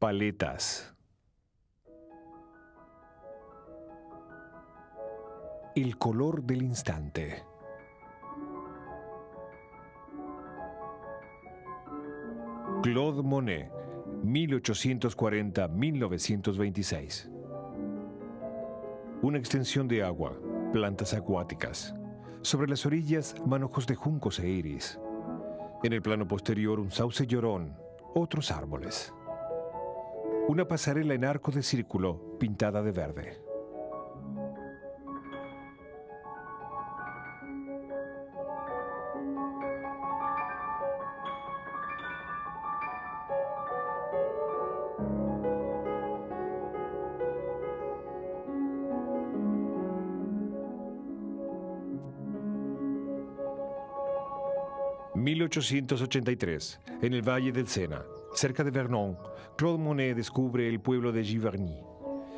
Paletas. El color del instante. Claude Monet, 1840-1926. Una extensión de agua, plantas acuáticas. Sobre las orillas, manojos de juncos e iris. En el plano posterior, un sauce llorón, otros árboles. Una pasarela en arco de círculo pintada de verde. (1883), en el Valle del Sena, cerca de Vernon, Claude Monet descubre el pueblo de Giverny.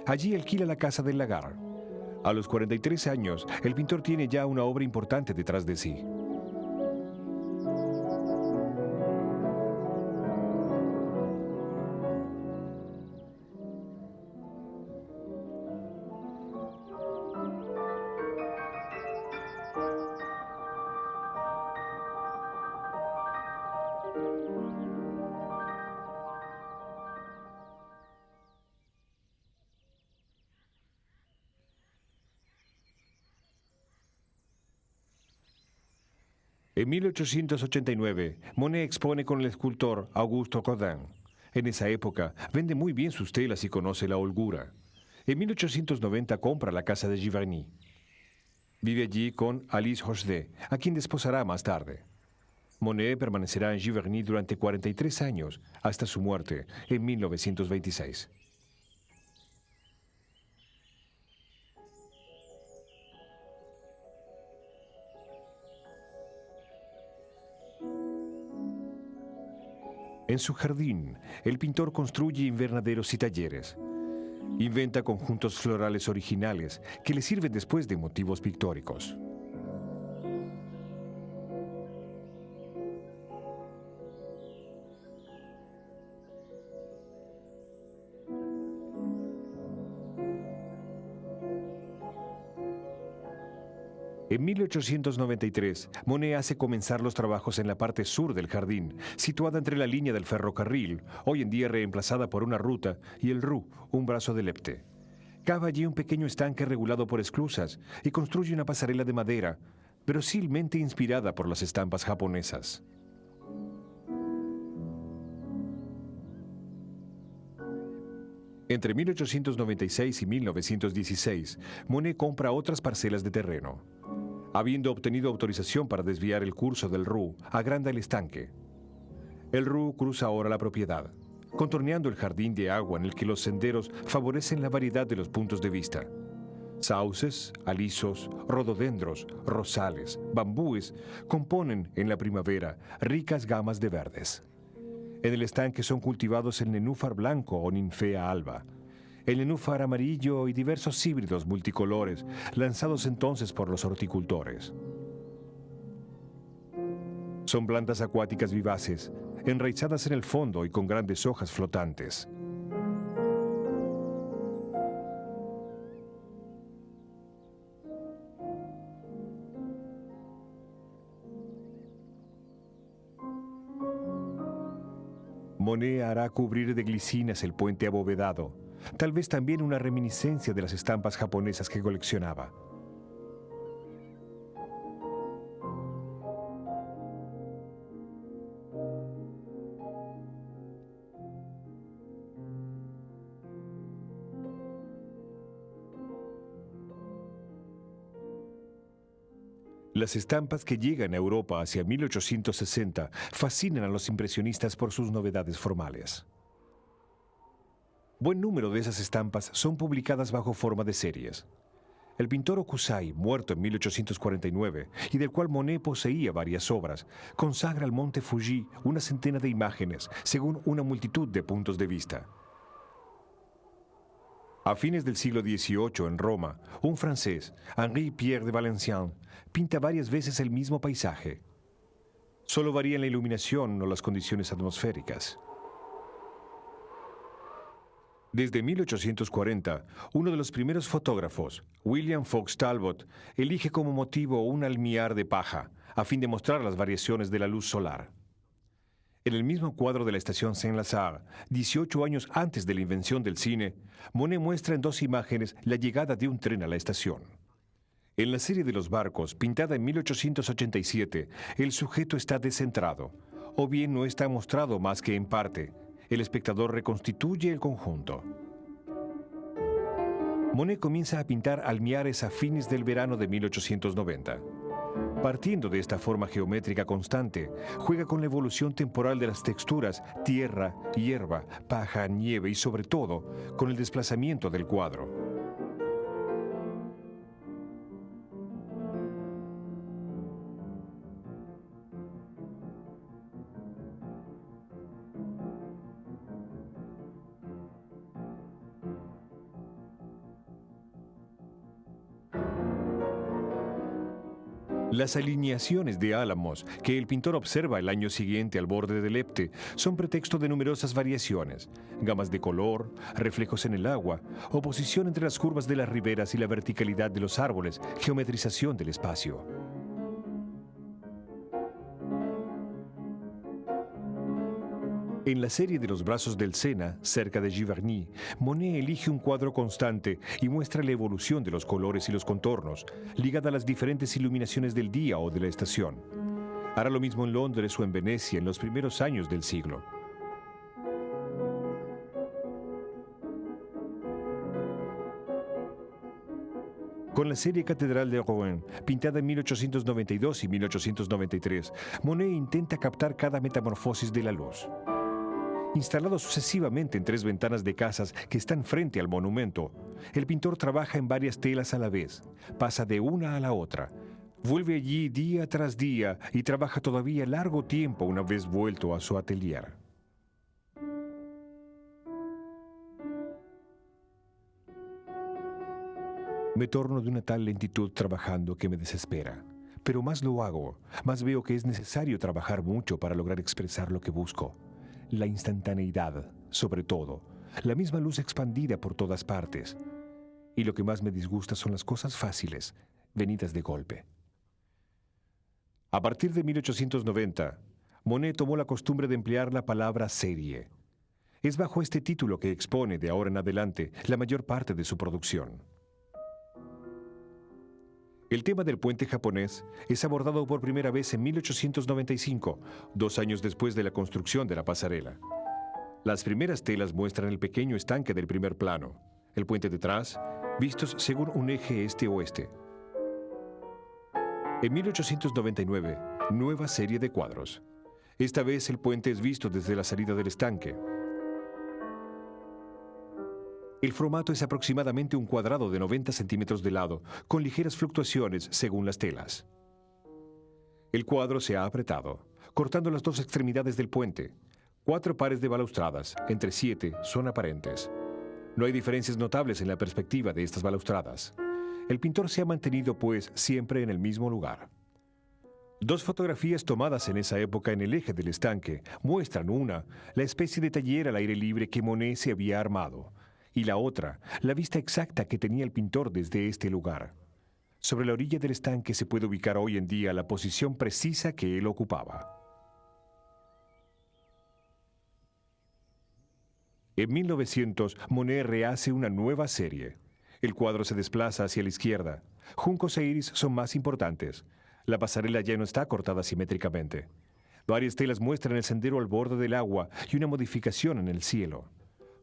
Allí alquila la casa del lagar. A los 43 años, el pintor tiene ya una obra importante detrás de sí. En 1889, Monet expone con el escultor Auguste Rodin. En esa época, vende muy bien sus telas y conoce la holgura. En 1890 compra la casa de Giverny. Vive allí con Alice Rochdet, a quien desposará más tarde. Monet permanecerá en Giverny durante 43 años, hasta su muerte en 1926. En su jardín, el pintor construye invernaderos y talleres. Inventa conjuntos florales originales que le sirven después de motivos pictóricos. En 1893, Monet hace comenzar los trabajos en la parte sur del jardín, situada entre la línea del ferrocarril, hoy en día reemplazada por una ruta, y el Ru, un brazo del Epte. Cava allí un pequeño estanque regulado por esclusas y construye una pasarela de madera, verosilmente inspirada por las estampas japonesas. Entre 1896 y 1916, Monet compra otras parcelas de terreno. Habiendo obtenido autorización para desviar el curso del Ru, agranda el estanque. El Ru cruza ahora la propiedad, contorneando el jardín de agua en el que los senderos favorecen la variedad de los puntos de vista. Sauces, alisos, rododendros, rosales, bambúes componen en la primavera ricas gamas de verdes. En el estanque son cultivados el nenúfar blanco o ninfea alba, el nenúfar amarillo y diversos híbridos multicolores lanzados entonces por los horticultores. Son plantas acuáticas vivaces, enraizadas en el fondo y con grandes hojas flotantes. Monet hará cubrir de glicinas el puente abovedado, tal vez también una reminiscencia de las estampas japonesas que coleccionaba. Las estampas que llegan a Europa hacia 1860 fascinan a los impresionistas por sus novedades formales. Buen número de esas estampas son publicadas bajo forma de series. El pintor Hokusai, muerto en 1849, y del cual Monet poseía varias obras, consagra al monte Fuji una centena de imágenes, según una multitud de puntos de vista. A fines del siglo XVIII, en Roma, un francés, Henri-Pierre de Valenciennes, pinta varias veces el mismo paisaje. Solo varían la iluminación o las condiciones atmosféricas. Desde 1840, uno de los primeros fotógrafos, William Fox Talbot, elige como motivo un almiar de paja, a fin de mostrar las variaciones de la luz solar. En el mismo cuadro de la estación Saint-Lazare, 18 años antes de la invención del cine, Monet muestra en dos imágenes la llegada de un tren a la estación. En la serie de los barcos, pintada en 1887, el sujeto está descentrado, o bien no está mostrado más que en parte. El espectador reconstituye el conjunto. Monet comienza a pintar almiares a fines del verano de 1890. Partiendo de esta forma geométrica constante, juega con la evolución temporal de las texturas, tierra, hierba, paja, nieve y sobre todo, con el desplazamiento del cuadro. Las alineaciones de álamos que el pintor observa el año siguiente al borde del Epte son pretexto de numerosas variaciones, gamas de color, reflejos en el agua, oposición entre las curvas de las riberas y la verticalidad de los árboles, geometrización del espacio. En la serie de los brazos del Sena, cerca de Giverny, Monet elige un cuadro constante y muestra la evolución de los colores y los contornos, ligada a las diferentes iluminaciones del día o de la estación. Hará lo mismo en Londres o en Venecia en los primeros años del siglo. Con la serie Catedral de Rouen, pintada en 1892 y 1893, Monet intenta captar cada metamorfosis de la luz. Instalado sucesivamente en tres ventanas de casas que están frente al monumento, el pintor trabaja en varias telas a la vez, pasa de una a la otra, vuelve allí día tras día y trabaja todavía largo tiempo una vez vuelto a su atelier. Me torno de una tal lentitud trabajando que me desespera, pero más lo hago, más veo que es necesario trabajar mucho para lograr expresar lo que busco. La instantaneidad, sobre todo, la misma luz expandida por todas partes. Y lo que más me disgusta son las cosas fáciles, venidas de golpe. A partir de 1890, Monet tomó la costumbre de emplear la palabra serie. Es bajo este título que expone de ahora en adelante la mayor parte de su producción. El tema del puente japonés es abordado por primera vez en 1895, 2 años después de la construcción de la pasarela. Las primeras telas muestran el pequeño estanque del primer plano, el puente detrás, vistos según un eje este-oeste. En 1899, nueva serie de cuadros. Esta vez el puente es visto desde la salida del estanque. El formato es aproximadamente un cuadrado de 90 centímetros de lado, con ligeras fluctuaciones según las telas. El cuadro se ha apretado, cortando las dos extremidades del puente. 4 pares de balaustradas, entre 7, son aparentes. No hay diferencias notables en la perspectiva de estas balaustradas. El pintor se ha mantenido, pues, siempre en el mismo lugar. 2 fotografías tomadas en esa época en el eje del estanque muestran una, la especie de taller al aire libre que Monet se había armado, y la otra, la vista exacta que tenía el pintor desde este lugar. Sobre la orilla del estanque se puede ubicar hoy en día la posición precisa que él ocupaba. En 1900, Monet rehace una nueva serie. El cuadro se desplaza hacia la izquierda. Juncos e iris son más importantes. La pasarela ya no está cortada simétricamente. Varias telas muestran el sendero al borde del agua y una modificación en el cielo.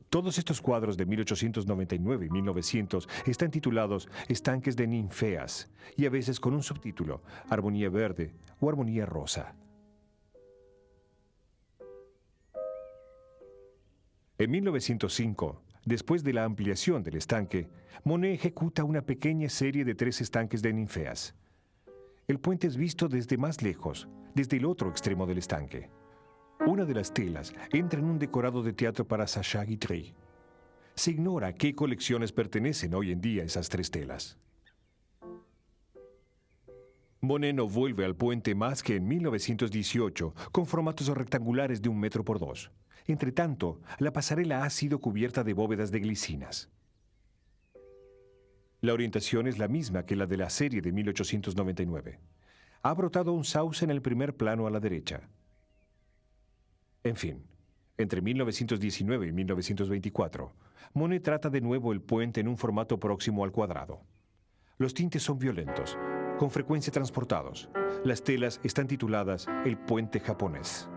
Todos estos cuadros de 1899 y 1900 están titulados Estanques de Ninfeas y a veces con un subtítulo, Armonía Verde o Armonía Rosa. En 1905, después de la ampliación del estanque, Monet ejecuta una pequeña serie de 3 estanques de ninfeas. El puente es visto desde más lejos, desde el otro extremo del estanque. Una de las telas entra en un decorado de teatro para Sacha Guitry. Se ignora a qué colecciones pertenecen hoy en día esas 3 telas. Monet no vuelve al puente más que en 1918, con formatos rectangulares de 1 metro por 2. Entretanto, la pasarela ha sido cubierta de bóvedas de glicinas. La orientación es la misma que la de la serie de 1899. Ha brotado un sauce en el primer plano a la derecha. En fin, entre 1919 y 1924, Monet trata de nuevo el puente en un formato próximo al cuadrado. Los tintes son violentos, con frecuencia transportados. Las telas están tituladas El puente japonés.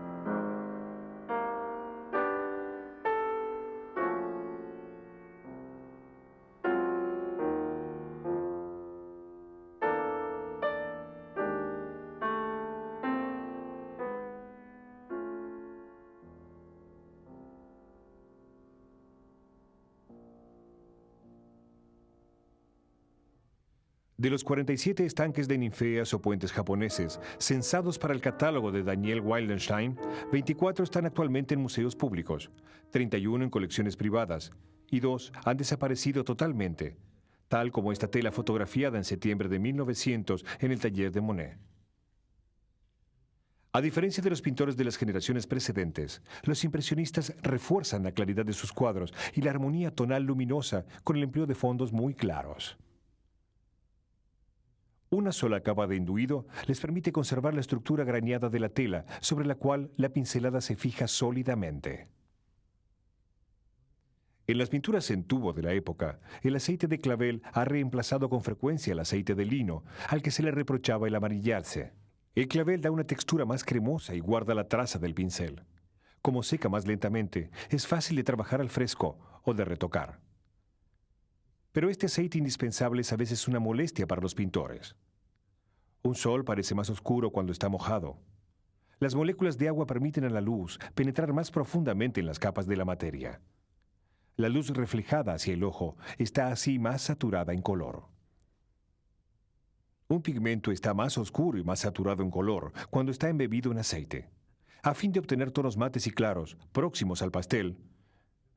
De los 47 estanques de ninfeas o puentes japoneses censados para el catálogo de Daniel Wildenstein, 24 están actualmente en museos públicos, 31 en colecciones privadas y 2 han desaparecido totalmente, tal como esta tela fotografiada en septiembre de 1900 en el taller de Monet. A diferencia de los pintores de las generaciones precedentes, los impresionistas refuerzan la claridad de sus cuadros y la armonía tonal luminosa con el empleo de fondos muy claros. Una sola capa de enduido les permite conservar la estructura graneada de la tela, sobre la cual la pincelada se fija sólidamente. En las pinturas en tubo de la época, el aceite de clavel ha reemplazado con frecuencia el aceite de lino, al que se le reprochaba el amarillarse. El clavel da una textura más cremosa y guarda la traza del pincel. Como seca más lentamente, es fácil de trabajar al fresco o de retocar. Pero este aceite indispensable es a veces una molestia para los pintores. Un sol parece más oscuro cuando está mojado. Las moléculas de agua permiten a la luz penetrar más profundamente en las capas de la materia. La luz reflejada hacia el ojo está así más saturada en color. Un pigmento está más oscuro y más saturado en color cuando está embebido en aceite. A fin de obtener tonos mates y claros, próximos al pastel,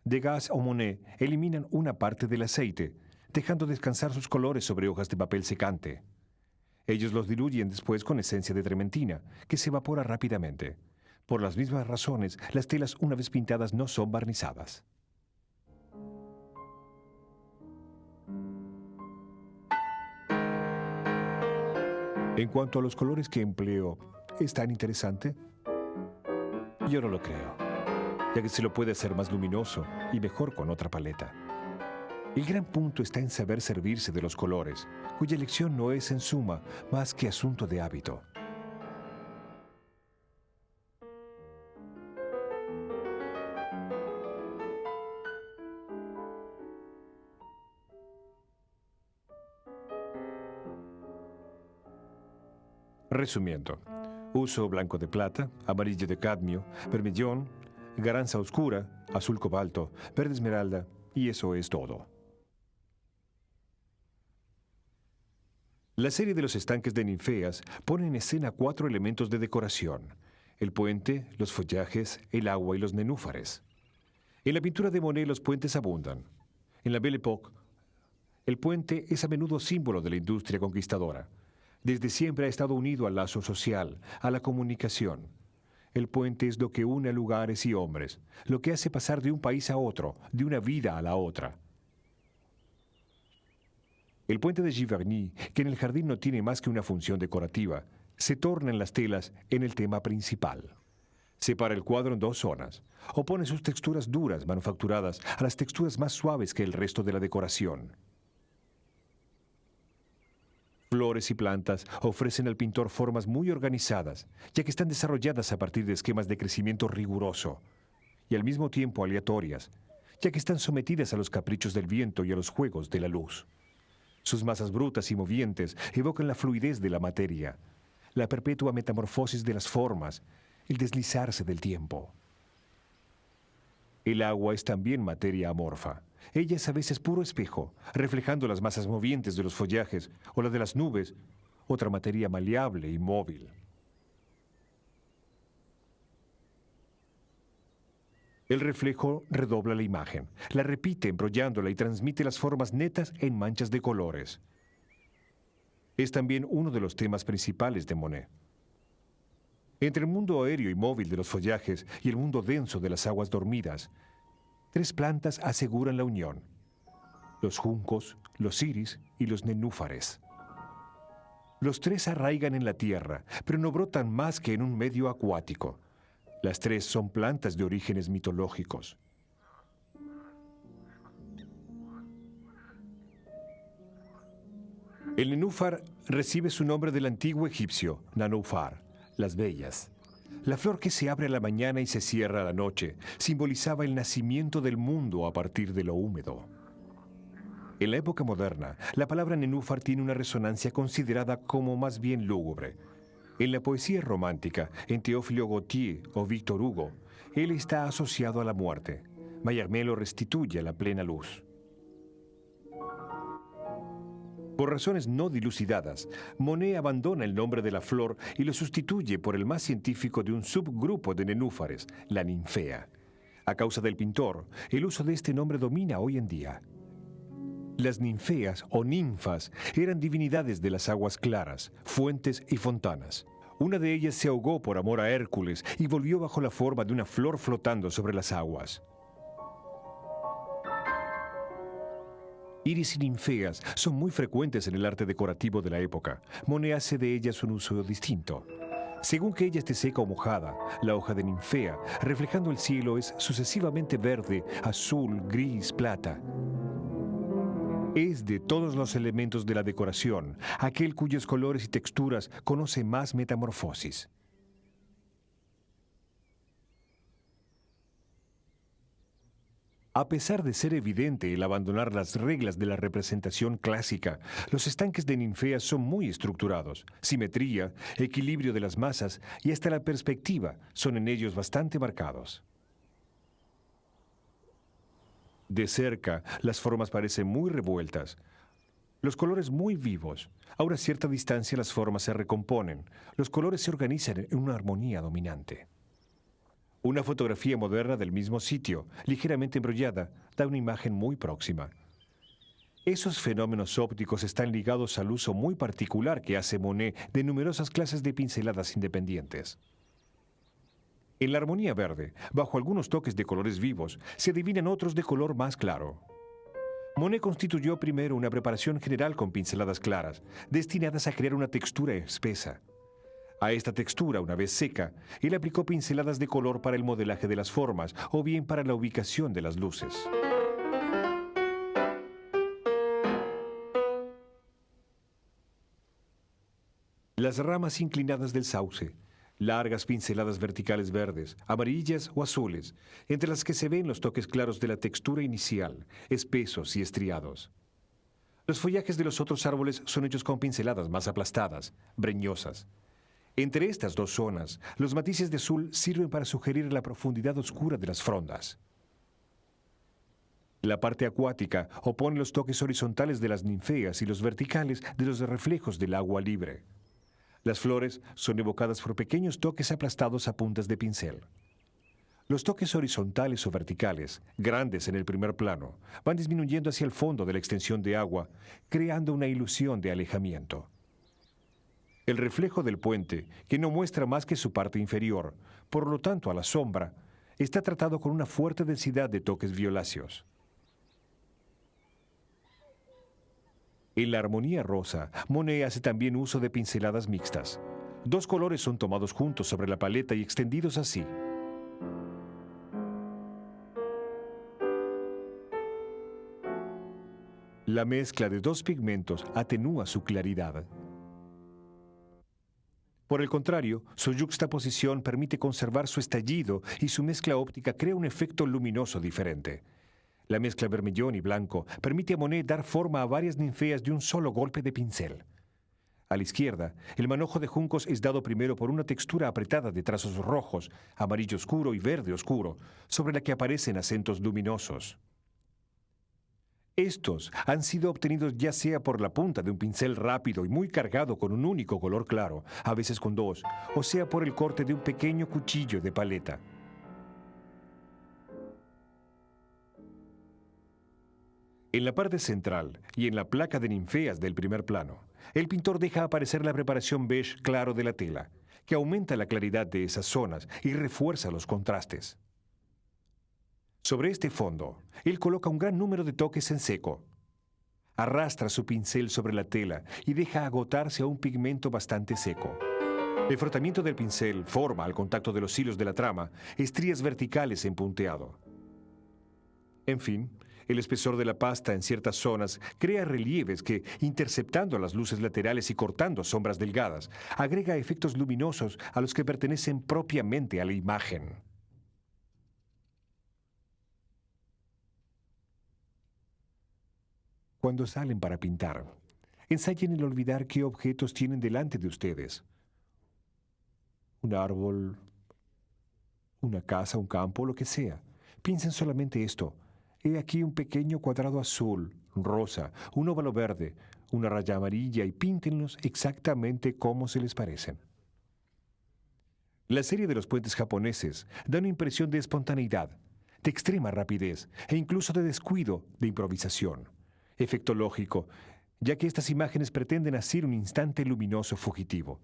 Degas o Monet eliminan una parte del aceite, dejando descansar sus colores sobre hojas de papel secante. Ellos los diluyen después con esencia de trementina, que se evapora rápidamente. Por las mismas razones, las telas una vez pintadas no son barnizadas. En cuanto a los colores que empleo, ¿es tan interesante? Yo no lo creo, ya que se lo puede hacer más luminoso y mejor con otra paleta. El gran punto está en saber servirse de los colores, cuya elección no es en suma más que asunto de hábito. Resumiendo, uso blanco de plata, amarillo de cadmio, vermellón, garanza oscura, azul cobalto, verde esmeralda, y eso es todo. La serie de los estanques de ninfeas pone en escena 4 elementos de decoración: el puente, los follajes, el agua y los nenúfares. En la pintura de Monet los puentes abundan. En la Belle Époque, el puente es a menudo símbolo de la industria conquistadora. Desde siempre ha estado unido al lazo social, a la comunicación. El puente es lo que une a lugares y hombres, lo que hace pasar de un país a otro, de una vida a la otra. El puente de Giverny, que en el jardín no tiene más que una función decorativa, se torna en las telas en el tema principal. Separa el cuadro en 2 zonas. Opone sus texturas duras manufacturadas a las texturas más suaves que el resto de la decoración. Flores y plantas ofrecen al pintor formas muy organizadas, ya que están desarrolladas a partir de esquemas de crecimiento riguroso, y al mismo tiempo aleatorias, ya que están sometidas a los caprichos del viento y a los juegos de la luz. Sus masas brutas y movientes evocan la fluidez de la materia, la perpetua metamorfosis de las formas, el deslizarse del tiempo. El agua es también materia amorfa. Ella es a veces puro espejo, reflejando las masas movientes de los follajes o la de las nubes, otra materia maleable y móvil. El reflejo redobla la imagen, la repite embrollándola y transmite las formas netas en manchas de colores. Es también uno de los temas principales de Monet. Entre el mundo aéreo y móvil de los follajes y el mundo denso de las aguas dormidas, tres plantas aseguran la unión: los juncos, los iris y los nenúfares. Los tres arraigan en la tierra, pero no brotan más que en un medio acuático. Las tres son plantas de orígenes mitológicos. El nenúfar recibe su nombre del antiguo egipcio, nanufar, las bellas. La flor que se abre a la mañana y se cierra a la noche simbolizaba el nacimiento del mundo a partir de lo húmedo. En la época moderna, la palabra nenúfar tiene una resonancia considerada como más bien lúgubre. En la poesía romántica, en Théophile Gautier o Victor Hugo, él está asociado a la muerte. Mallarmé lo restituye a la plena luz. Por razones no dilucidadas, Monet abandona el nombre de la flor y lo sustituye por el más científico de un subgrupo de nenúfares, la ninfea. A causa del pintor, el uso de este nombre domina hoy en día. Las ninfeas o ninfas eran divinidades de las aguas claras, fuentes y fontanas. Una de ellas se ahogó por amor a Hércules y volvió bajo la forma de una flor flotando sobre las aguas. Iris y ninfeas son muy frecuentes en el arte decorativo de la época. Monet hace de ellas un uso distinto. Según que ella esté seca o mojada, la hoja de ninfea, reflejando el cielo, es sucesivamente verde, azul, gris, plata. Es de todos los elementos de la decoración, aquel cuyos colores y texturas conoce más metamorfosis. A pesar de ser evidente el abandonar las reglas de la representación clásica, los estanques de ninfeas son muy estructurados. Simetría, equilibrio de las masas y hasta la perspectiva son en ellos bastante marcados. De cerca, las formas parecen muy revueltas, los colores muy vivos. A una cierta distancia las formas se recomponen, los colores se organizan en una armonía dominante. Una fotografía moderna del mismo sitio, ligeramente embrollada, da una imagen muy próxima. Esos fenómenos ópticos están ligados al uso muy particular que hace Monet de numerosas clases de pinceladas independientes. En la armonía verde, bajo algunos toques de colores vivos, se adivinan otros de color más claro. Monet constituyó primero una preparación general con pinceladas claras, destinadas a crear una textura espesa. A esta textura, una vez seca, él aplicó pinceladas de color para el modelaje de las formas o bien para la ubicación de las luces. Las ramas inclinadas del sauce, largas pinceladas verticales verdes, amarillas o azules, entre las que se ven los toques claros de la textura inicial, espesos y estriados. Los follajes de los otros árboles son hechos con pinceladas más aplastadas, breñosas. Entre estas dos zonas, los matices de azul sirven para sugerir la profundidad oscura de las frondas. La parte acuática opone los toques horizontales de las ninfeas y los verticales de los reflejos del agua libre. Las flores son evocadas por pequeños toques aplastados a puntas de pincel. Los toques horizontales o verticales, grandes en el primer plano, van disminuyendo hacia el fondo de la extensión de agua, creando una ilusión de alejamiento. El reflejo del puente, que no muestra más que su parte inferior, por lo tanto a la sombra, está tratado con una fuerte densidad de toques violáceos. En la armonía rosa, Monet hace también uso de pinceladas mixtas. Dos colores son tomados juntos sobre la paleta y extendidos así. La mezcla de dos pigmentos atenúa su claridad. Por el contrario, su yuxtaposición permite conservar su estallido y su mezcla óptica crea un efecto luminoso diferente. La mezcla vermellón y blanco permite a Monet dar forma a varias ninfeas de un solo golpe de pincel. A la izquierda, el manojo de juncos es dado primero por una textura apretada de trazos rojos, amarillo oscuro y verde oscuro, sobre la que aparecen acentos luminosos. Estos han sido obtenidos ya sea por la punta de un pincel rápido y muy cargado con un único color claro, a veces con dos, o sea por el corte de un pequeño cuchillo de paleta. En la parte central y en la placa de ninfeas del primer plano, el pintor deja aparecer la preparación beige claro de la tela. que aumenta la claridad de esas zonas y refuerza los contrastes. Sobre este fondo, él coloca un gran número de toques en seco. Arrastra su pincel sobre la tela y deja agotarse a un pigmento bastante seco. El frotamiento del pincel forma, al contacto de los hilos de la trama, estrías verticales en punteado. En fin, el espesor de la pasta en ciertas zonas crea relieves que, interceptando las luces laterales y cortando sombras delgadas, agrega efectos luminosos a los que pertenecen propiamente a la imagen. Cuando salen para pintar, ensayen el olvidar qué objetos tienen delante de ustedes. Un árbol, una casa, un campo, lo que sea. Piensen solamente esto. He aquí un pequeño cuadrado azul, rosa, un óvalo verde, una raya amarilla y píntenlos exactamente como se les parecen. La serie de los puentes japoneses da una impresión de espontaneidad, de extrema rapidez e incluso de descuido, de improvisación. Efecto lógico, ya que estas imágenes pretenden hacer un instante luminoso fugitivo.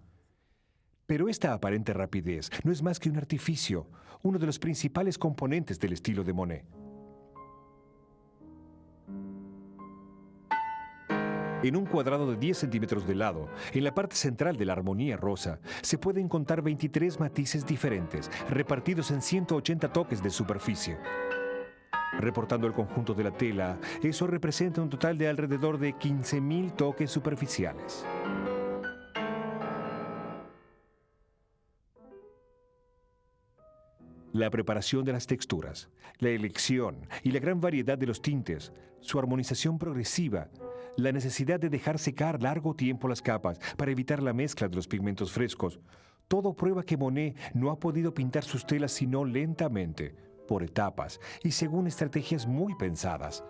Pero esta aparente rapidez no es más que un artificio, uno de los principales componentes del estilo de Monet. En un cuadrado de 10 centímetros de lado, en la parte central de la armonía rosa, se pueden contar 23 matices diferentes, repartidos en 180 toques de superficie. Reportando el conjunto de la tela, eso representa un total de alrededor de 15.000 toques superficiales. La preparación de las texturas, la elección y la gran variedad de los tintes, su armonización progresiva, la necesidad de dejar secar largo tiempo las capas para evitar la mezcla de los pigmentos frescos, todo prueba que Monet no ha podido pintar sus telas sino lentamente, por etapas y según estrategias muy pensadas.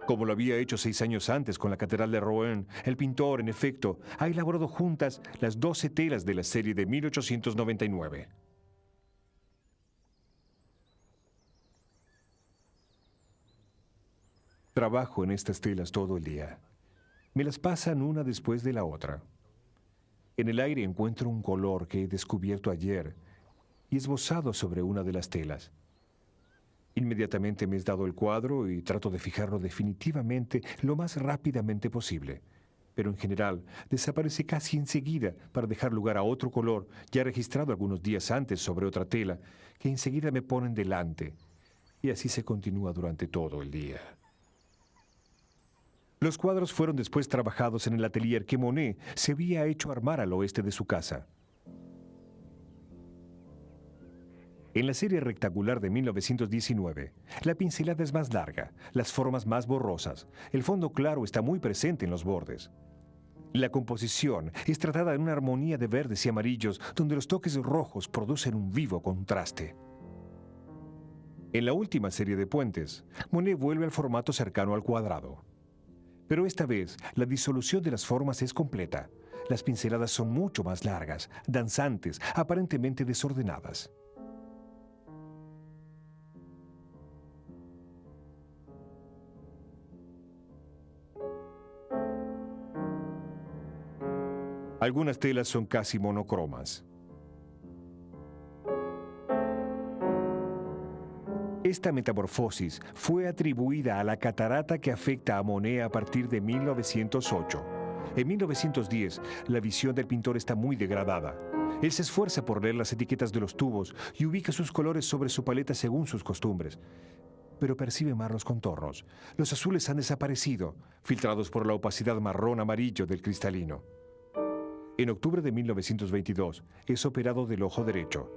Como lo había hecho 6 años antes con la Catedral de Rouen, el pintor, en efecto, ha elaborado juntas las 12 telas de la serie de 1899. Trabajo en estas telas todo el día. Me las pasan una después de la otra. En el aire encuentro un color que he descubierto ayer y esbozado sobre una de las telas. Inmediatamente me es dado el cuadro y trato de fijarlo definitivamente lo más rápidamente posible. Pero en general desaparece casi enseguida para dejar lugar a otro color ya registrado algunos días antes sobre otra tela que enseguida me ponen delante. Y así se continúa durante todo el día. Los cuadros fueron después trabajados en el atelier que Monet se había hecho armar al oeste de su casa. En la serie rectangular de 1919, la pincelada es más larga, las formas más borrosas, el fondo claro está muy presente en los bordes. La composición es tratada en una armonía de verdes y amarillos donde los toques rojos producen un vivo contraste. En la última serie de puentes, Monet vuelve al formato cercano al cuadrado. Pero esta vez, la disolución de las formas es completa. Las pinceladas son mucho más largas, danzantes, aparentemente desordenadas. Algunas telas son casi monocromas. Esta metamorfosis fue atribuida a la catarata que afecta a Monet a partir de 1908. En 1910, la visión del pintor está muy degradada. Él se esfuerza por leer las etiquetas de los tubos y ubica sus colores sobre su paleta según sus costumbres. Pero percibe mal los contornos. Los azules han desaparecido, filtrados por la opacidad marrón-amarillo del cristalino. En octubre de 1922, es operado del ojo derecho.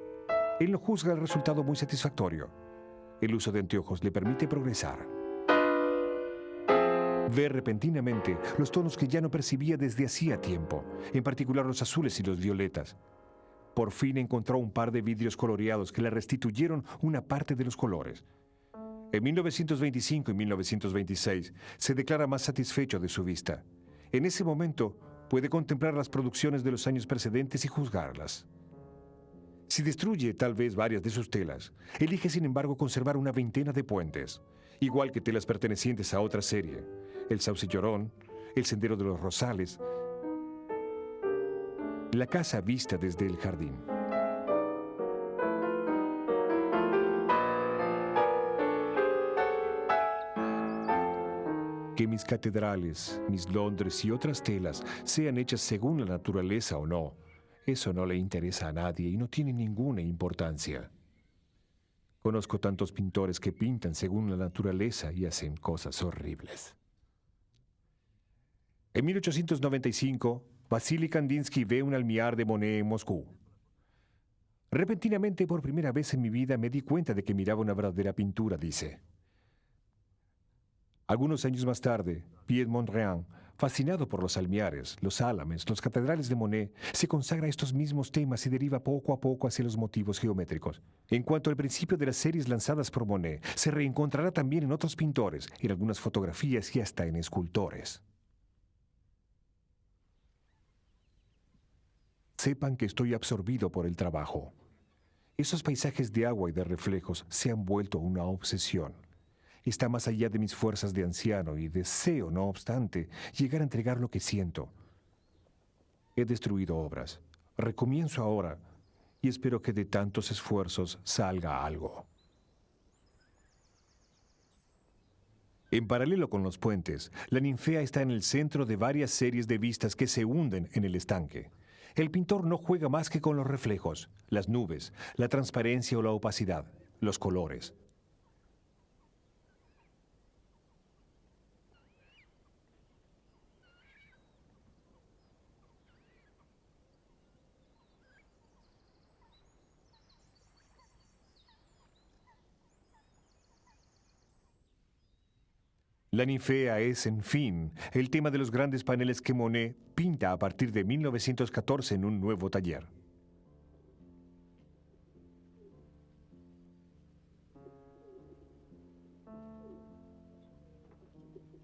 Él no juzga el resultado muy satisfactorio. El uso de anteojos le permite progresar. Ve repentinamente los tonos que ya no percibía desde hacía tiempo, en particular los azules y los violetas. Por fin encontró un par de vidrios coloreados que le restituyeron una parte de los colores. En 1925 y 1926 se declara más satisfecho de su vista. En ese momento puede contemplar las producciones de los años precedentes y juzgarlas. Si destruye tal vez varias de sus telas, elige sin embargo conservar una veintena de puentes, igual que telas pertenecientes a otra serie, el Sauce Llorón, el Sendero de los Rosales, La casa vista desde el jardín. Que mis catedrales, mis Londres y otras telas sean hechas según la naturaleza o no, eso no le interesa a nadie y no tiene ninguna importancia. Conozco tantos pintores que pintan según la naturaleza y hacen cosas horribles. En 1895, Vasily Kandinsky ve un almiar de Monet en Moscú. Repentinamente, por primera vez en mi vida, me di cuenta de que miraba una verdadera pintura, dice. Algunos años más tarde, Piet Mondrian, fascinado por los almiares, los álames, los catedrales de Monet, se consagra a estos mismos temas y deriva poco a poco hacia los motivos geométricos. En cuanto al principio de las series lanzadas por Monet, se reencontrará también en otros pintores, en algunas fotografías y hasta en escultores. Sepan que estoy absorbido por el trabajo. Esos paisajes de agua y de reflejos se han vuelto una obsesión. Está más allá de mis fuerzas de anciano y deseo, no obstante, llegar a entregar lo que siento. He destruido obras. Recomienzo ahora y espero que de tantos esfuerzos salga algo. En paralelo con los puentes, la ninfea está en el centro de varias series de vistas que se hunden en el estanque. El pintor no juega más que con los reflejos, las nubes, la transparencia o la opacidad, los colores. La ninfea es, en fin, el tema de los grandes paneles que Monet pinta a partir de 1914 en un nuevo taller.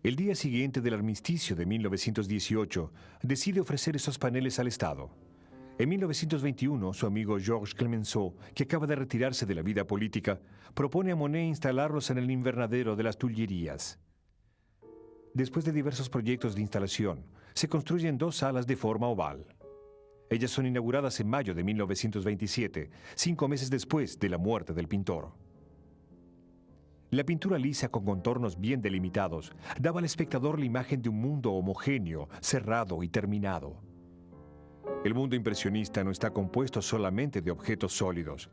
El día siguiente del armisticio de 1918, decide ofrecer esos paneles al Estado. En 1921, su amigo Georges Clemenceau, que acaba de retirarse de la vida política, propone a Monet instalarlos en el invernadero de las Tullerías. Después de diversos proyectos de instalación, se construyen 2 salas de forma oval. Ellas son inauguradas en mayo de 1927, 5 meses después de la muerte del pintor. La pintura lisa con contornos bien delimitados daba al espectador la imagen de un mundo homogéneo, cerrado y terminado. El mundo impresionista no está compuesto solamente de objetos sólidos.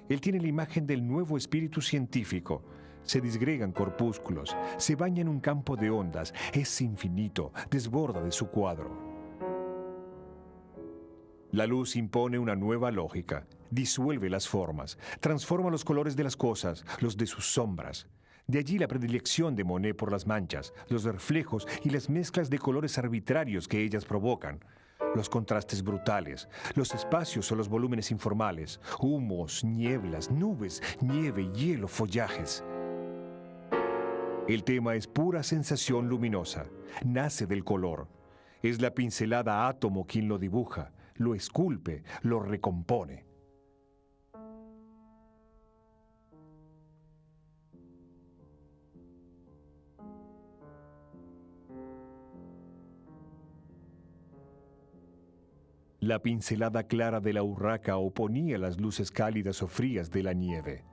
Él tiene la imagen del nuevo espíritu científico. Se disgregan corpúsculos, se baña en un campo de ondas, es infinito, desborda de su cuadro. La luz impone una nueva lógica, disuelve las formas, transforma los colores de las cosas, los de sus sombras. De allí la predilección de Monet por las manchas, los reflejos y las mezclas de colores arbitrarios que ellas provocan. Los contrastes brutales, los espacios o los volúmenes informales, humos, nieblas, nubes, nieve, hielo, follajes. El tema es pura sensación luminosa, nace del color. Es la pincelada átomo quien lo dibuja, lo esculpe, lo recompone. La pincelada clara de la urraca oponía las luces cálidas o frías de la nieve.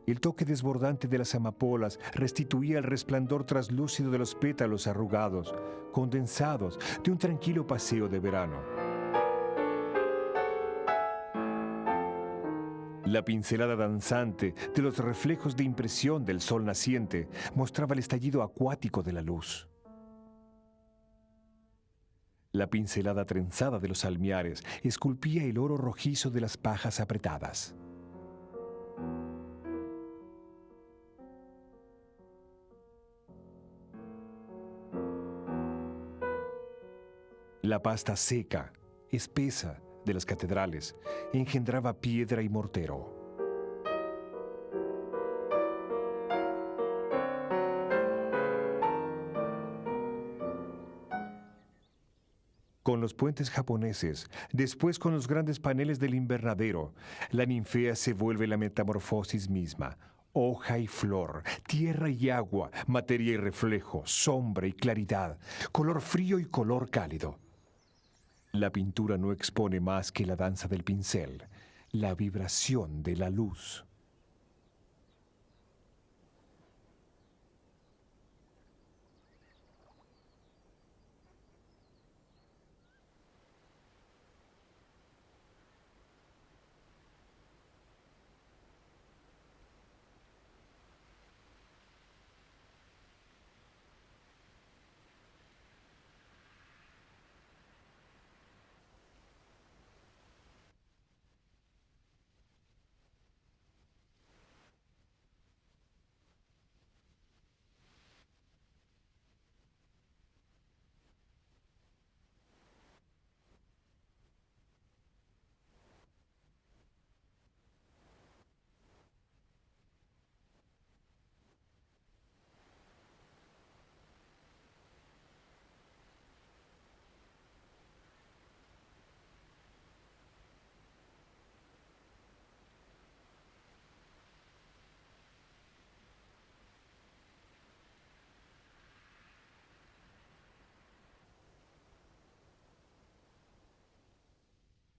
El toque desbordante de las amapolas restituía el resplandor traslúcido de los pétalos arrugados, condensados de un tranquilo paseo de verano. La pincelada danzante de los reflejos de impresión del sol naciente mostraba el estallido acuático de la luz. La pincelada trenzada de los almiares esculpía el oro rojizo de las pajas apretadas. La pasta seca, espesa, de las catedrales engendraba piedra y mortero. Con los puentes japoneses, después con los grandes paneles del invernadero, la ninfea se vuelve la metamorfosis misma, hoja y flor, tierra y agua, materia y reflejo, sombra y claridad, color frío y color cálido. La pintura no expone más que la danza del pincel, la vibración de la luz.